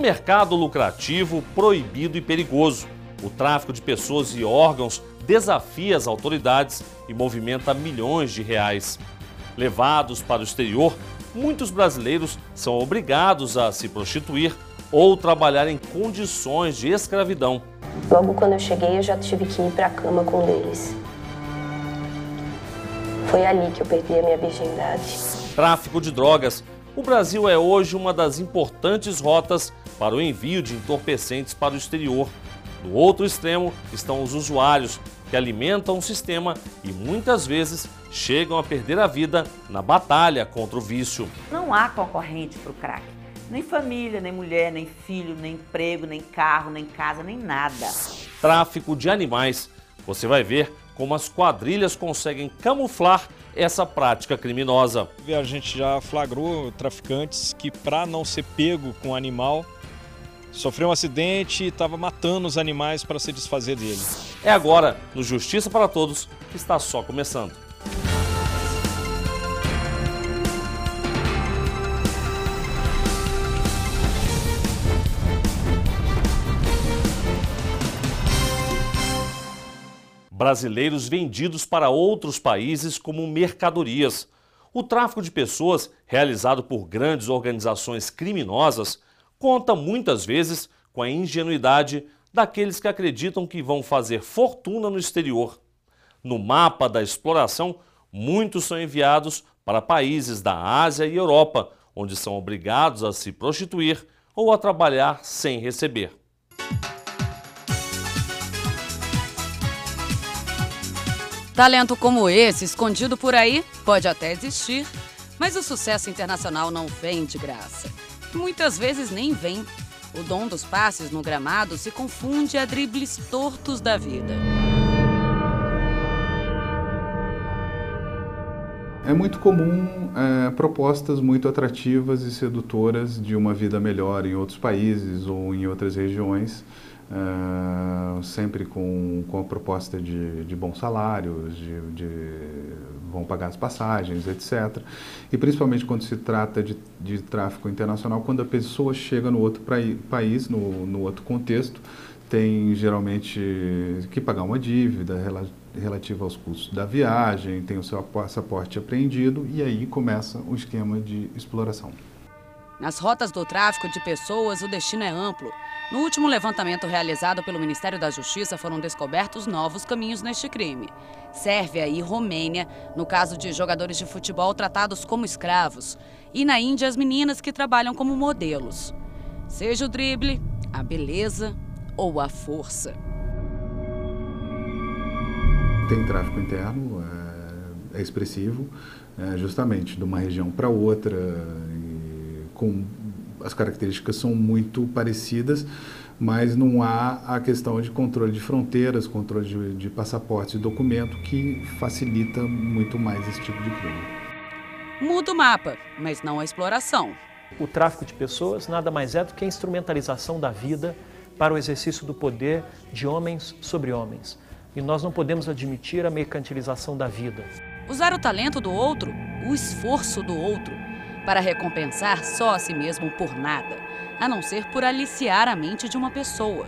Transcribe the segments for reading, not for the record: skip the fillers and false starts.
Um mercado lucrativo, proibido e perigoso. O tráfico de pessoas e órgãos desafia as autoridades e movimenta milhões de reais. Levados para o exterior, muitos brasileiros são obrigados a se prostituir ou trabalhar em condições de escravidão. Logo quando eu cheguei, eu já tive que ir para a cama com um deles. Foi ali que eu perdi a minha virgindade. Tráfico de drogas. O Brasil é hoje uma das importantes rotas para o envio de entorpecentes para o exterior. Do outro extremo estão os usuários, que alimentam o sistema e muitas vezes chegam a perder a vida na batalha contra o vício. Não há concorrente para o crack. Nem família, nem mulher, nem filho, nem emprego, nem carro, nem casa, nem nada. Tráfico de animais. Você vai ver como as quadrilhas conseguem camuflar essa prática criminosa. A gente já flagrou traficantes que, para não ser pego com o animal, sofreu um acidente e estava matando os animais para se desfazer deles. É agora, no Justiça para Todos, que está só começando. Brasileiros vendidos para outros países como mercadorias. O tráfico de pessoas, realizado por grandes organizações criminosas, conta muitas vezes com a ingenuidade daqueles que acreditam que vão fazer fortuna no exterior. No mapa da exploração, muitos são enviados para países da Ásia e Europa, onde são obrigados a se prostituir ou a trabalhar sem receber. Talento como esse, escondido por aí, pode até existir, mas o sucesso internacional não vem de graça. Muitas vezes nem vem. O dom dos passes no gramado se confunde a dribles tortos da vida. É muito comum propostas muito atrativas e sedutoras de uma vida melhor em outros países ou em outras regiões, sempre com a proposta de bons salários, vão pagar as passagens, etc. E principalmente quando se trata de tráfico internacional, quando a pessoa chega no outro país, no outro contexto, tem geralmente que pagar uma dívida relativa aos custos da viagem, tem o seu passaporte apreendido e aí começa o esquema de exploração. Nas rotas do tráfico de pessoas, o destino é amplo. No último levantamento realizado pelo Ministério da Justiça, foram descobertos novos caminhos neste crime. Sérvia e Romênia, no caso de jogadores de futebol tratados como escravos. E na Índia, as meninas que trabalham como modelos. Seja o drible, a beleza ou a força. Tem tráfico interno, é expressivo, justamente de uma região para outra, com as características são muito parecidas, mas não há a questão de controle de fronteiras, controle de passaportes e documento que facilita muito mais esse tipo de crime. Muda o mapa, mas não a exploração. O tráfico de pessoas nada mais é do que a instrumentalização da vida para o exercício do poder de homens sobre homens. E nós não podemos admitir a mercantilização da vida. Usar o talento do outro, o esforço do outro, para recompensar só a si mesmo por nada, a não ser por aliciar a mente de uma pessoa.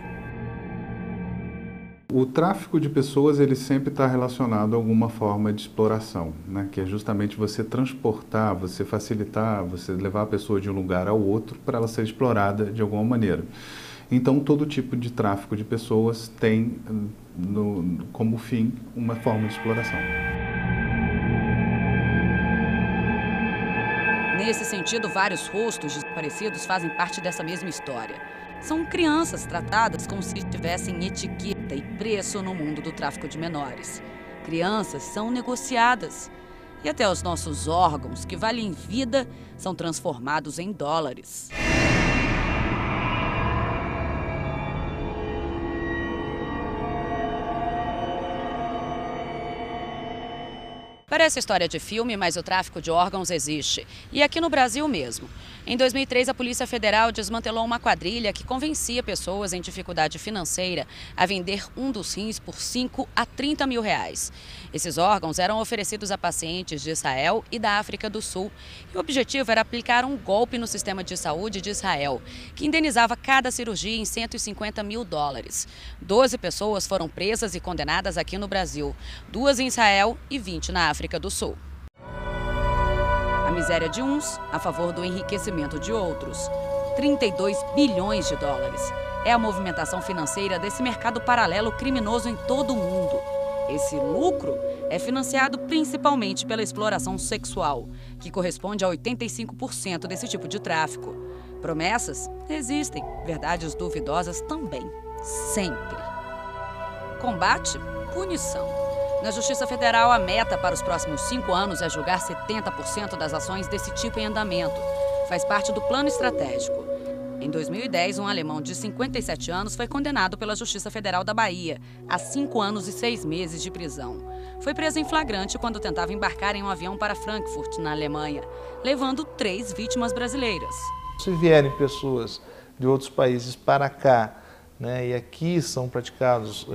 O tráfico de pessoas ele sempre está relacionado a alguma forma de exploração, né? Que é justamente você transportar, você facilitar, você levar a pessoa de um lugar ao outro para ela ser explorada de alguma maneira. Então, todo tipo de tráfico de pessoas tem como fim uma forma de exploração. Nesse sentido, vários rostos desaparecidos fazem parte dessa mesma história. São crianças tratadas como se tivessem etiqueta e preço no mundo do tráfico de menores. Crianças são negociadas. E até os nossos órgãos, que valem vida, são transformados em dólares. Parece história de filme, mas o tráfico de órgãos existe. E aqui no Brasil mesmo. Em 2003, a Polícia Federal desmantelou uma quadrilha que convencia pessoas em dificuldade financeira a vender um dos rins por 5 a 30 mil reais. Esses órgãos eram oferecidos a pacientes de Israel e da África do Sul. E o objetivo era aplicar um golpe no sistema de saúde de Israel, que indenizava cada cirurgia em 150 mil dólares. 12 pessoas foram presas e condenadas aqui no Brasil, 2 em Israel e 20 na África do Sul. A miséria de uns a favor do enriquecimento de outros. 32 bilhões de dólares. É a movimentação financeira desse mercado paralelo criminoso em todo o mundo. Esse lucro é financiado principalmente pela exploração sexual, que corresponde a 85% desse tipo de tráfico. Promessas existem, verdades duvidosas também, sempre. Combate, punição. Na Justiça Federal, a meta para os próximos 5 anos é julgar 70% das ações desse tipo em andamento. Faz parte do plano estratégico. Em 2010, um alemão de 57 anos foi condenado pela Justiça Federal da Bahia a 5 anos e 6 meses de prisão. Foi preso em flagrante quando tentava embarcar em um avião para Frankfurt, na Alemanha, levando 3 vítimas brasileiras. Se vierem pessoas de outros países para cá, né, e aqui são praticados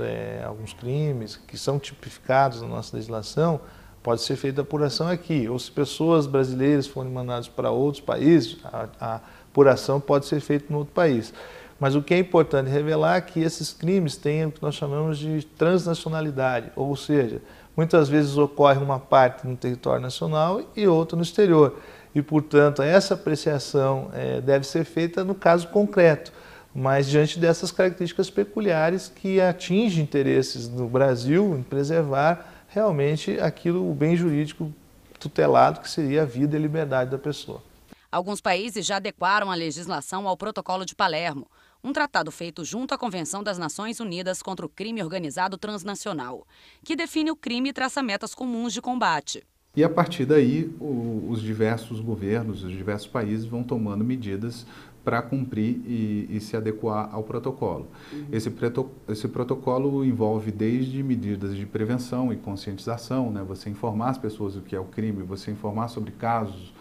alguns crimes que são tipificados na nossa legislação, pode ser feita a apuração aqui. Ou se pessoas brasileiras forem mandadas para outros países, a apuração pode ser feita em outro país. Mas o que é importante revelar é que esses crimes têm o que nós chamamos de transnacionalidade, ou seja, muitas vezes ocorre uma parte no território nacional e outra no exterior. E, portanto, essa apreciação deve ser feita no caso concreto, mas diante dessas características peculiares que atingem interesses no Brasil em preservar realmente aquilo, o bem jurídico tutelado, que seria a vida e a liberdade da pessoa. Alguns países já adequaram a legislação ao Protocolo de Palermo, um tratado feito junto à Convenção das Nações Unidas contra o Crime Organizado Transnacional, que define o crime e traça metas comuns de combate. E a partir daí, os diversos governos, os diversos países vão tomando medidas para cumprir e se adequar ao protocolo. Esse protocolo envolve desde medidas de prevenção e conscientização, né? Você informar as pessoas o que é o crime, você informar sobre casos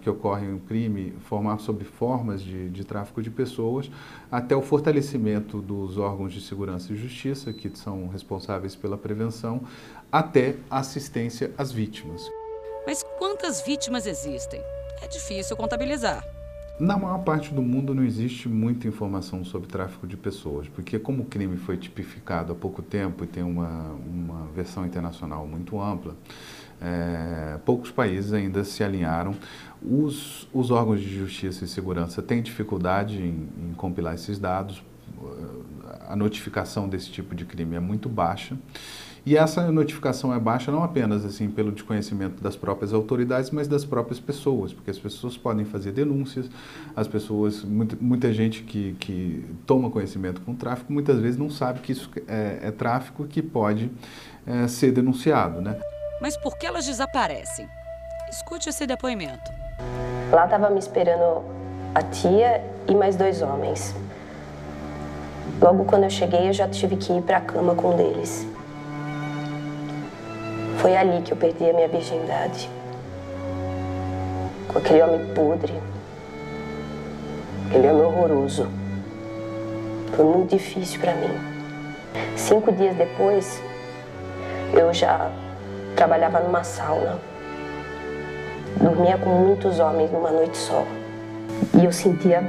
que ocorrem o crime, informar sobre formas de tráfico de pessoas, até o fortalecimento dos órgãos de segurança e justiça, que são responsáveis pela prevenção, até a assistência às vítimas. Mas quantas vítimas existem? É difícil contabilizar. Na maior parte do mundo não existe muita informação sobre tráfico de pessoas, porque como o crime foi tipificado há pouco tempo e tem uma versão internacional muito ampla, poucos países ainda se alinharam. Os órgãos de justiça e segurança têm dificuldade em compilar esses dados, a notificação desse tipo de crime é muito baixa. E essa notificação é baixa não apenas assim pelo desconhecimento das próprias autoridades, mas das próprias pessoas, porque as pessoas podem fazer denúncias, as pessoas, muita gente que toma conhecimento com tráfico, muitas vezes não sabe que isso é tráfico que pode ser denunciado, né? Mas por que elas desaparecem? Escute esse depoimento. Lá estava me esperando a tia e mais 2 homens. Logo quando eu cheguei, eu já tive que ir para a cama com um deles. Foi ali que eu perdi a minha virgindade. Com aquele homem podre. Aquele homem horroroso. Foi muito difícil para mim. 5 dias depois, eu já trabalhava numa sauna. Dormia com muitos homens numa noite só. E eu sentia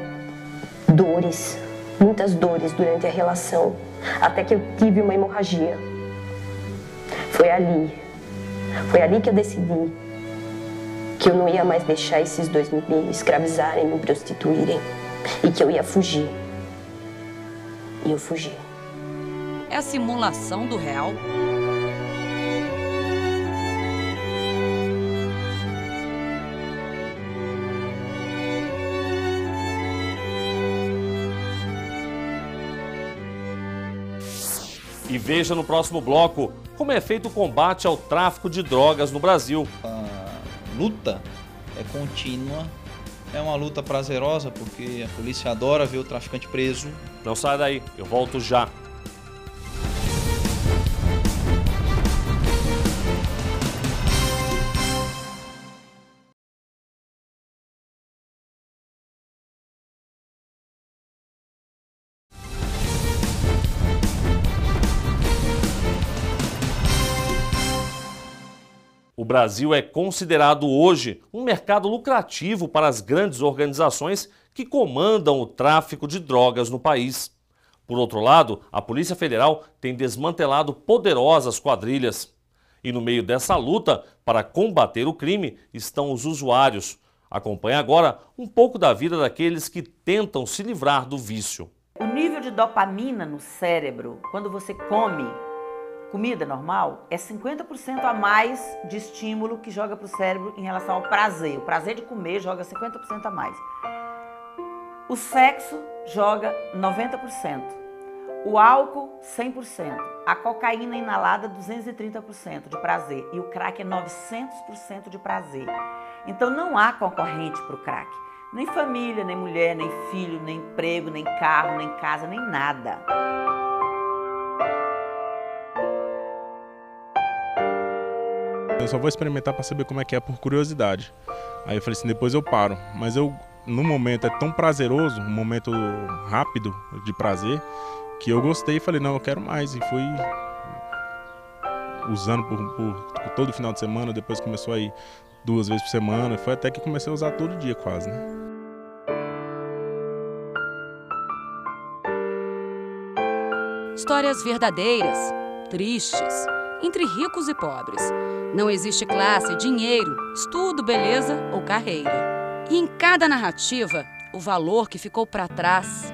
dores, muitas dores durante a relação, até que eu tive uma hemorragia. Foi ali que eu decidi que eu não ia mais deixar esses 2 me escravizarem, me prostituírem, e que eu ia fugir. E eu fugi. É a simulação do real? E veja no próximo bloco como é feito o combate ao tráfico de drogas no Brasil. A luta é contínua, é uma luta prazerosa porque a polícia adora ver o traficante preso. Não sai daí, eu volto já. O Brasil é considerado hoje um mercado lucrativo para as grandes organizações que comandam o tráfico de drogas no país. Por outro lado, a Polícia Federal tem desmantelado poderosas quadrilhas. E no meio dessa luta para combater o crime estão os usuários. Acompanhe agora um pouco da vida daqueles que tentam se livrar do vício. O nível de dopamina no cérebro, quando você come comida normal, é 50% a mais de estímulo que joga para o cérebro em relação ao prazer. O prazer de comer joga 50% a mais. O sexo joga 90%. O álcool, 100%. A cocaína inalada, 230% de prazer. E o crack é 900% de prazer. Então não há concorrente para o crack. Nem família, nem mulher, nem filho, nem emprego, nem carro, nem casa, nem nada. Eu só vou experimentar para saber como é que é por curiosidade. Aí eu falei assim, depois eu paro. Mas no momento é tão prazeroso, um momento rápido de prazer, que eu gostei e falei, não, eu quero mais. E fui usando por todo final de semana, depois começou a ir 2 vezes por semana, foi até que comecei a usar todo dia quase, né? Histórias verdadeiras, tristes, entre ricos e pobres. Não existe classe, dinheiro, estudo, beleza ou carreira. E em cada narrativa, o valor que ficou para trás.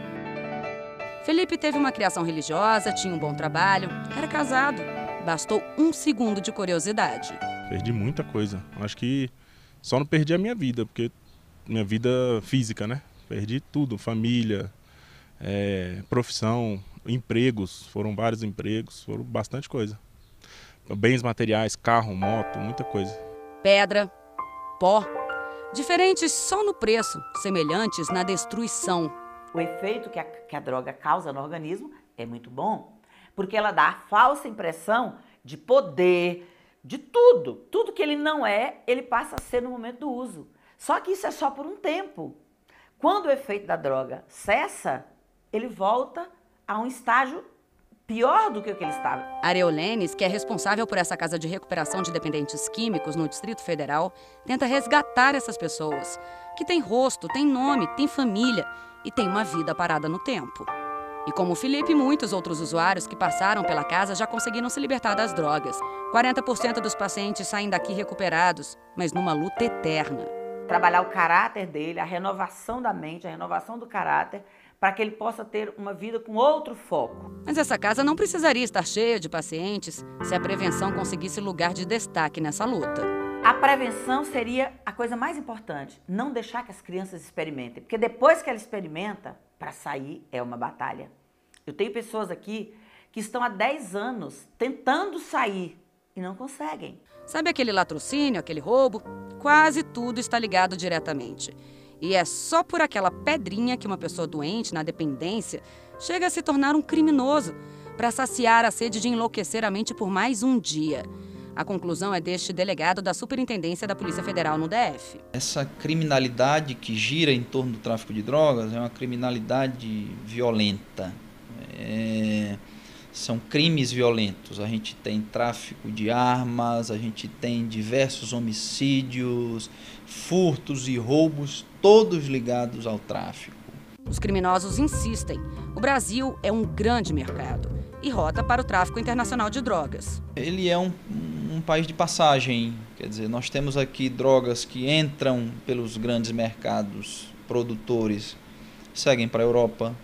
Felipe teve uma criação religiosa, tinha um bom trabalho, era casado. Bastou 1 segundo de curiosidade. Perdi muita coisa. Acho que só não perdi a minha vida, porque minha vida física, né? Perdi tudo, família, profissão, empregos, foram vários empregos, foram bastante coisa. Bens materiais, carro, moto, muita coisa. Pedra, pó, diferentes só no preço, semelhantes na destruição. O efeito que a droga causa no organismo é muito bom, porque ela dá a falsa impressão de poder, de tudo. Tudo que ele não é, ele passa a ser no momento do uso. Só que isso é só por um tempo. Quando o efeito da droga cessa, ele volta a um estágio pior do que o que ele estava. Areolenes, que é responsável por essa casa de recuperação de dependentes químicos no Distrito Federal, tenta resgatar essas pessoas, que têm rosto, têm nome, têm família e têm uma vida parada no tempo. E como o Felipe e muitos outros usuários que passaram pela casa já conseguiram se libertar das drogas. 40% dos pacientes saem daqui recuperados, mas numa luta eterna. Trabalhar o caráter dele, a renovação da mente, a renovação do caráter, para que ele possa ter uma vida com outro foco. Mas essa casa não precisaria estar cheia de pacientes se a prevenção conseguisse lugar de destaque nessa luta. A prevenção seria a coisa mais importante, não deixar que as crianças experimentem, porque depois que ela experimenta, para sair é uma batalha. Eu tenho pessoas aqui que estão há 10 anos tentando sair e não conseguem. Sabe aquele latrocínio, aquele roubo? Quase tudo está ligado diretamente. E é só por aquela pedrinha que uma pessoa doente na dependência chega a se tornar um criminoso para saciar a sede de enlouquecer a mente por mais um dia. A conclusão é deste delegado da Superintendência da Polícia Federal no DF. Essa criminalidade que gira em torno do tráfico de drogas é uma criminalidade violenta. São crimes violentos. A gente tem tráfico de armas, a gente tem diversos homicídios, furtos e roubos, todos ligados ao tráfico. Os criminosos insistem. O Brasil é um grande mercado e rota para o tráfico internacional de drogas. Ele é um país de passagem, quer dizer, nós temos aqui drogas que entram pelos grandes mercados produtores, seguem para a Europa,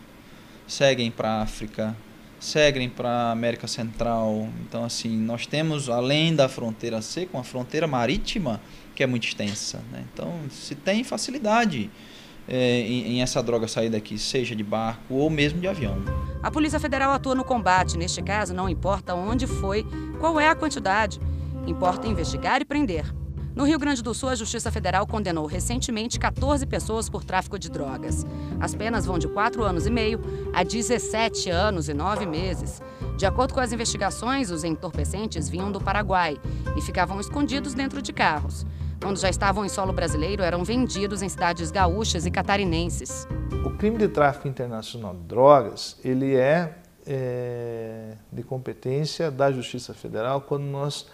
seguem para a África, seguem para a América Central. Então, assim, nós temos, além da fronteira seca, uma fronteira marítima que é muito extensa, né? Então, se tem facilidade em essa droga sair daqui, seja de barco ou mesmo de avião. A Polícia Federal atua no combate. Neste caso, não importa onde foi, qual é a quantidade. Importa investigar e prender. No Rio Grande do Sul, a Justiça Federal condenou recentemente 14 pessoas por tráfico de drogas. As penas vão de 4 anos e meio a 17 anos e 9 meses. De acordo com as investigações, os entorpecentes vinham do Paraguai e ficavam escondidos dentro de carros. Quando já estavam em solo brasileiro, eram vendidos em cidades gaúchas e catarinenses. O crime de tráfico internacional de drogas, ele é de competência da Justiça Federal quando nós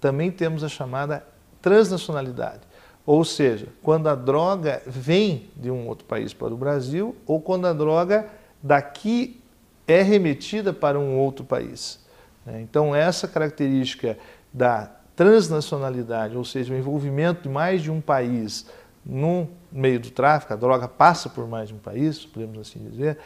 também temos a chamada transnacionalidade. Ou seja, quando a droga vem de um outro país para o Brasil ou quando a droga daqui é remetida para um outro país. Então, essa característica da transnacionalidade, ou seja, o envolvimento de mais de um país no meio do tráfico, a droga passa por mais de um país, podemos assim dizer,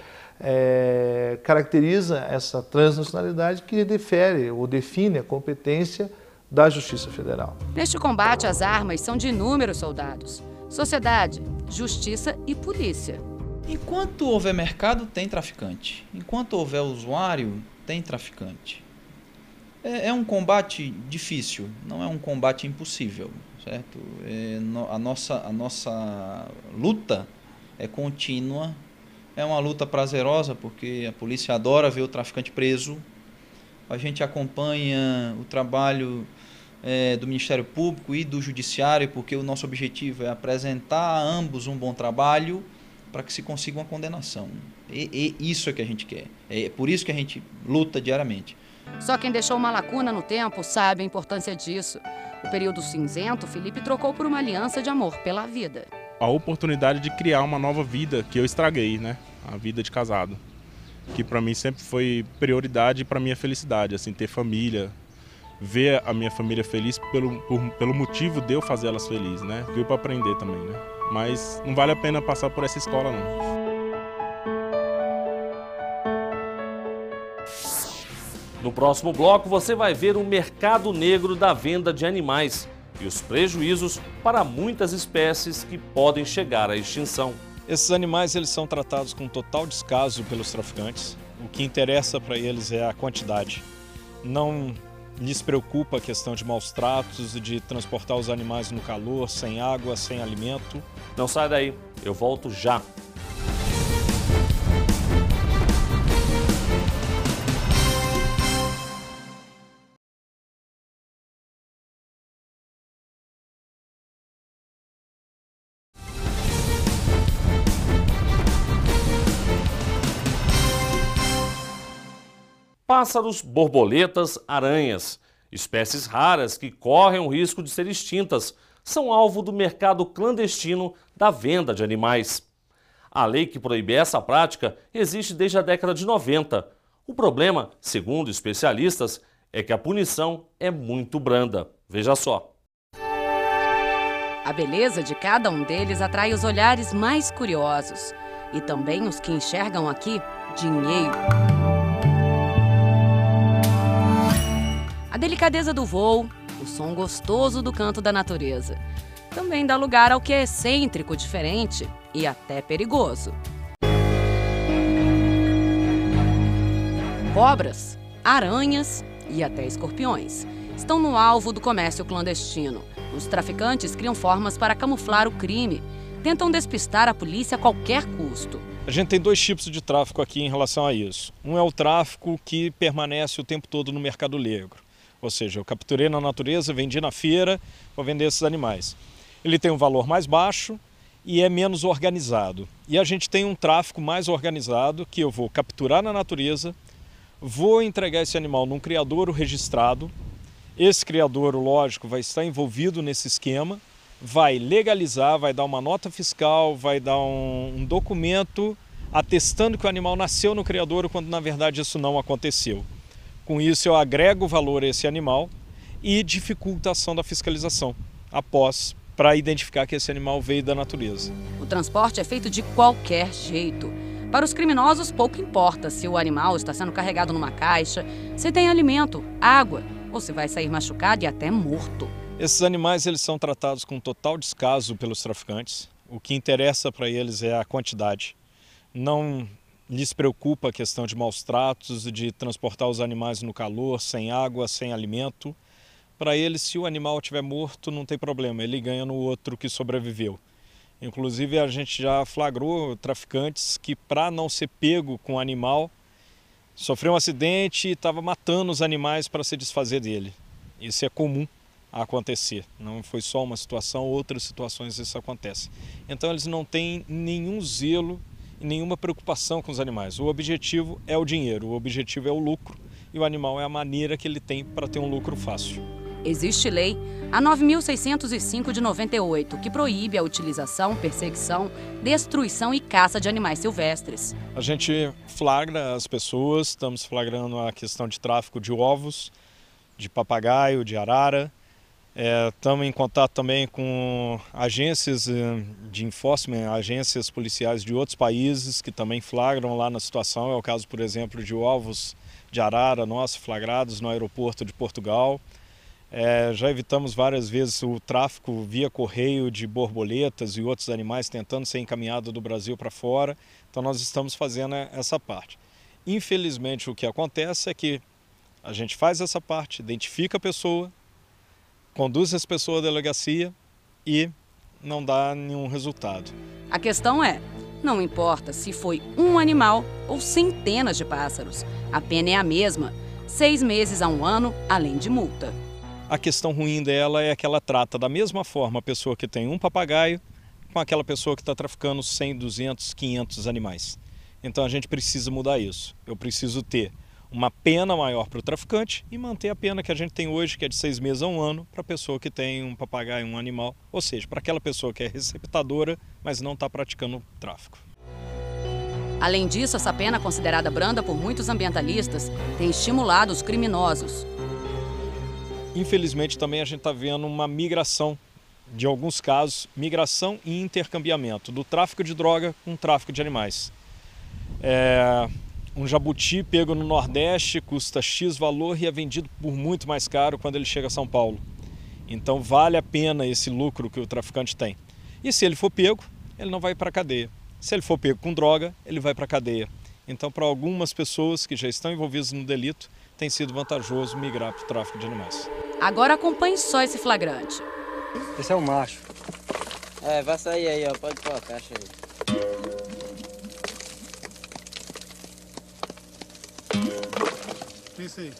caracteriza essa transnacionalidade que difere ou define a competência da Justiça Federal. Neste combate, as armas são de inúmeros soldados: sociedade, justiça e polícia. Enquanto houver mercado, tem traficante. Enquanto houver usuário, tem traficante. É um combate difícil, não é um combate impossível, certo? A nossa luta é contínua, é uma luta prazerosa, porque a polícia adora ver o traficante preso. A gente acompanha o trabalho do Ministério Público e do Judiciário, porque o nosso objetivo é apresentar a ambos um bom trabalho para que se consiga uma condenação. E isso é que a gente quer. É por isso que a gente luta diariamente. Só quem deixou uma lacuna no tempo sabe a importância disso. O período cinzento, Felipe trocou por uma aliança de amor pela vida. A oportunidade de criar uma nova vida que eu estraguei, né? A vida de casado. Que para mim sempre foi prioridade para minha felicidade, assim, ter família, ver a minha família feliz pelo motivo de eu fazer elas felizes, né? Veio para aprender também, né? Mas não vale a pena passar por essa escola, não. No próximo bloco, você vai ver o mercado negro da venda de animais e os prejuízos para muitas espécies que podem chegar à extinção. Esses animais eles são tratados com total descaso pelos traficantes. O que interessa para eles é a quantidade. Não lhes preocupa a questão de maus tratos e de transportar os animais no calor, sem água, sem alimento. Não sai daí, eu volto já. Pássaros, borboletas, aranhas, espécies raras que correm o risco de ser extintas, são alvo do mercado clandestino da venda de animais. A lei que proíbe essa prática existe desde a década de 90. O problema, segundo especialistas, é que a punição é muito branda. Veja só. A beleza de cada um deles atrai os olhares mais curiosos e também os que enxergam aqui dinheiro. A delicadeza do voo, o som gostoso do canto da natureza, também dá lugar ao que é excêntrico, diferente e até perigoso. Cobras, aranhas e até escorpiões estão no alvo do comércio clandestino. Os traficantes criam formas para camuflar o crime, tentam despistar a polícia a qualquer custo. A gente tem dois tipos de tráfico aqui em relação a isso. Um é o tráfico que permanece o tempo todo no mercado negro. Ou seja, eu capturei na natureza, vendi na feira, vou vender esses animais. Ele tem um valor mais baixo e é menos organizado. E a gente tem um tráfico mais organizado, que eu vou capturar na natureza, vou entregar esse animal num criadouro registrado. Esse criadouro, lógico, vai estar envolvido nesse esquema, vai legalizar, vai dar uma nota fiscal, vai dar um documento atestando que o animal nasceu no criadouro, quando na verdade isso não aconteceu. Com isso eu agrego valor a esse animal e dificulta a ação da fiscalização após, para identificar que esse animal veio da natureza. O transporte é feito de qualquer jeito. Para os criminosos, pouco importa se o animal está sendo carregado numa caixa, se tem alimento, água ou se vai sair machucado e até morto. Esses animais eles são tratados com total descaso pelos traficantes. O que interessa para eles é a quantidade. Não lhes preocupa a questão de maus tratos e de transportar os animais no calor, sem água, sem alimento. Para eles, se o animal estiver morto, não tem problema, ele ganha no outro que sobreviveu. Inclusive, a gente já flagrou traficantes que, para não ser pego com o animal, sofreu um acidente e estava matando os animais para se desfazer dele. Isso é comum a acontecer, não foi só uma situação, outras situações isso acontece. Então, eles não têm nenhum zelo e nenhuma preocupação com os animais. O objetivo é o dinheiro, o objetivo é o lucro e o animal é a maneira que ele tem para ter um lucro fácil. Existe lei, a 9.605 de 98, que proíbe a utilização, perseguição, destruição e caça de animais silvestres. A gente flagra as pessoas, estamos flagrando a questão de tráfico de ovos, de papagaio, de arara. Estamos em contato também com agências de enforcement, agências policiais de outros países que também flagram lá na situação. É o caso, por exemplo, de ovos de arara nossos flagrados no aeroporto de Portugal. Já evitamos várias vezes o tráfico via correio de borboletas e outros animais tentando ser encaminhado do Brasil para fora. Então nós estamos fazendo essa parte. Infelizmente o que acontece é que a gente faz essa parte, identifica a pessoa, conduz essa pessoa à delegacia e não dá nenhum resultado. A questão é, não importa se foi um animal ou centenas de pássaros, a pena é a mesma, 6 meses a 1 ano, além de multa. A questão ruim dela é que ela trata da mesma forma a pessoa que tem um papagaio com aquela pessoa que está traficando 100, 200, 500 animais. Então a gente precisa mudar isso. Eu preciso ter uma pena maior para o traficante e manter a pena que a gente tem hoje, que é de 6 meses a 1 ano, para a pessoa que tem um papagaio, um animal. Ou seja, para aquela pessoa que é receptadora, mas não está praticando tráfico. Além disso, essa pena, considerada branda por muitos ambientalistas, tem estimulado os criminosos. Infelizmente também a gente está vendo uma migração, de alguns casos, migração e intercambiamento do tráfico de droga com o tráfico de animais. Um jabuti pego no Nordeste custa X valor e é vendido por muito mais caro quando ele chega a São Paulo. Então vale a pena esse lucro que o traficante tem. E se ele for pego, ele não vai para a cadeia. Se ele for pego com droga, ele vai para a cadeia. Então para algumas pessoas que já estão envolvidas no delito, tem sido vantajoso migrar para o tráfico de animais. Agora acompanhe só esse flagrante. Esse é o macho. Vai sair aí, ó. Pode pôr a caixa aí. Isso aí.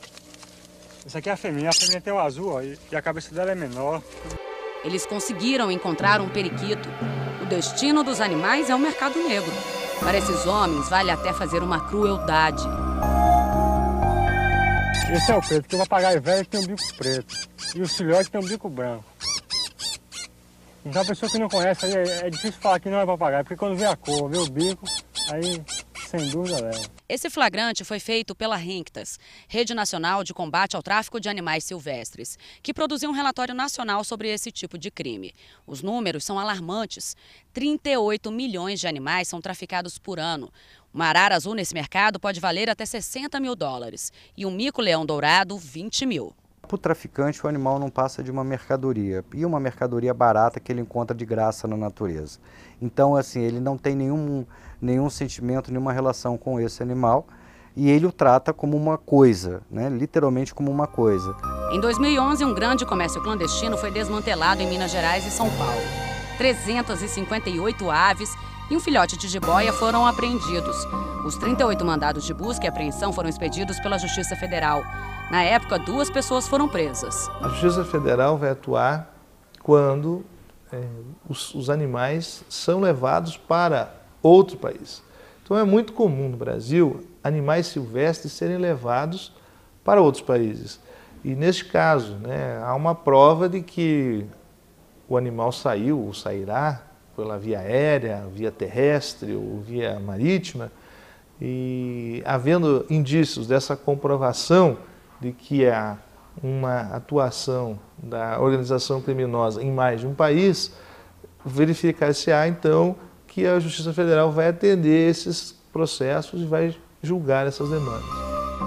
Esse aqui é a fêmea tem o azul, ó, e a cabeça dela é menor. Eles conseguiram encontrar um periquito. O destino dos animais é o mercado negro. Para esses homens, vale até fazer uma crueldade. Esse é o preto, porque o papagaio velho tem um bico preto e os filhotes tem um bico branco. Então a pessoa que não conhece aí é difícil falar que não é papagaio, porque quando vê a cor, vê o bico, aí sem dúvida leva. Esse flagrante foi feito pela RENCTAS, Rede Nacional de Combate ao Tráfico de Animais Silvestres, que produziu um relatório nacional sobre esse tipo de crime. Os números são alarmantes. 38 milhões de animais são traficados por ano. Uma arara azul nesse mercado pode valer até 60 mil dólares e um mico-leão dourado, 20 mil. Para o traficante, o animal não passa de uma mercadoria, e uma mercadoria barata que ele encontra de graça na natureza. Então, assim, ele não tem nenhum sentimento, nenhuma relação com esse animal, e ele o trata como uma coisa, né? Literalmente como uma coisa. Em 2011, um grande comércio clandestino foi desmantelado em Minas Gerais e São Paulo. 358 aves e um filhote de jiboia foram apreendidos. Os 38 mandados de busca e apreensão foram expedidos pela Justiça Federal. Na época, 2 pessoas foram presas. A Justiça Federal vai atuar quando os animais são levados para outro país. Então é muito comum no Brasil animais silvestres serem levados para outros países. E neste caso, né, há uma prova de que o animal saiu ou sairá pela via aérea, via terrestre ou via marítima, e havendo indícios dessa comprovação de que há uma atuação da organização criminosa em mais de um país, verificar-se-á então que a Justiça Federal vai atender esses processos e vai julgar essas demandas.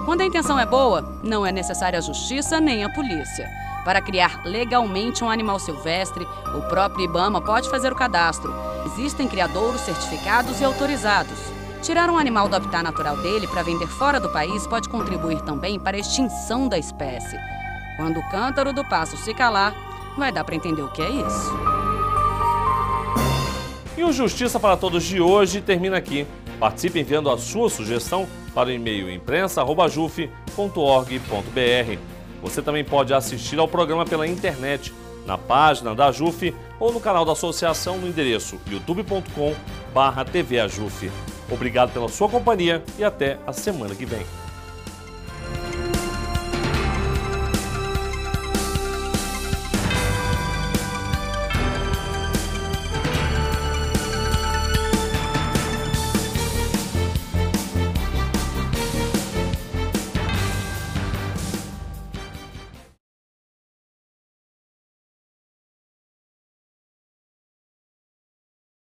Quando a intenção é boa, não é necessária a justiça nem a polícia. Para criar legalmente um animal silvestre, o próprio IBAMA pode fazer o cadastro. Existem criadouros certificados e autorizados. Tirar um animal do habitat natural dele para vender fora do país pode contribuir também para a extinção da espécie. Quando o cântaro do passo se calar, vai dar para entender o que é isso. E o Justiça para Todos de hoje termina aqui. Participe enviando a sua sugestão para o e-mail imprensa@juf.org.br. Você também pode assistir ao programa pela internet, na página da JUF ou no canal da associação no endereço youtube.com/tvajuf. Obrigado pela sua companhia e até a semana que vem.